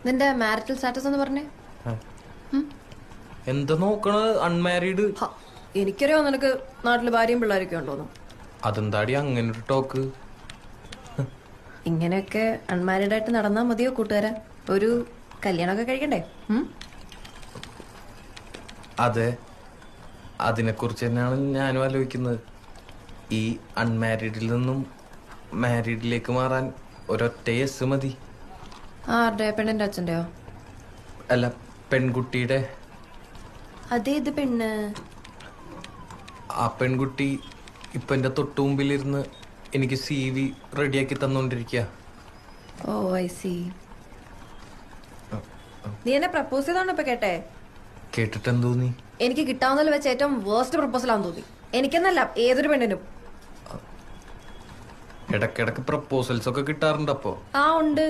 നിന്റെ marital status എന്ന് പറഞ്ഞേ? എന്താ നോക്കണത്? അൺമാരീഡ്. എനിക്കറിയോ നിനക്ക് നാട്ടില് ഭാര്യയും പിള്ളേരൊക്കെ ഉണ്ടോന്നു. അതെന്താടി അങ്ങനെ ഒരു ടോക്ക്? ഇങ്ങനെയൊക്കെ അൺമാരീഡ് ആയിട്ട് നടന്നാ മതിയോ കൂട്ടുകാരാ? ഒരു കല്യാണമൊക്കെ കഴിക്കണ്ടേ? അതെ, അതിനെക്കുറിച്ച് തന്നെയാണ് ഞാനും ആലോചിക്കുന്നത്. ഈ അൺമാരീഡിൽ നിന്നും മാരീഡിലേക്ക് മാറാൻ ഒരൊറ്റ യെസ് മതി. ആരുടെ? പെണ്ണിന്റെ അച്ഛൻ്റെയോ? അല്ല, പെൺകുട്ടിയുടെ. അതേത് പെണ്ണ്? ആ പെൺകുട്ടി ഇപ്പൊ എന്റെ തൊട്ടു മുമ്പിലിരുന്ന് എനിക്ക് CV റെഡിയാക്കി തന്നോണ്ടിരിക്കുക. ഓ ഐ സി. നീ എന്നെ പ്രപ്പോസ് ചെയ്താണോ ഇപ്പൊ കേട്ടെ? കേട്ടിട്ട് എന്ത് തോന്നി? എനിക്ക് കിട്ടാവുന്നതിൽ വെച്ച് ഏറ്റവും വേർസ്റ്റ് പ്രപ്പോസലാന്ന് തോന്നി. എനിക്കെന്നല്ല, ഏതൊരു പെണ്ണിനും. ഇടക്കിടക്ക് പ്രപ്പോസൽസ് ഒക്കെ കിട്ടാറുണ്ട്. അപ്പോ ഉണ്ട്.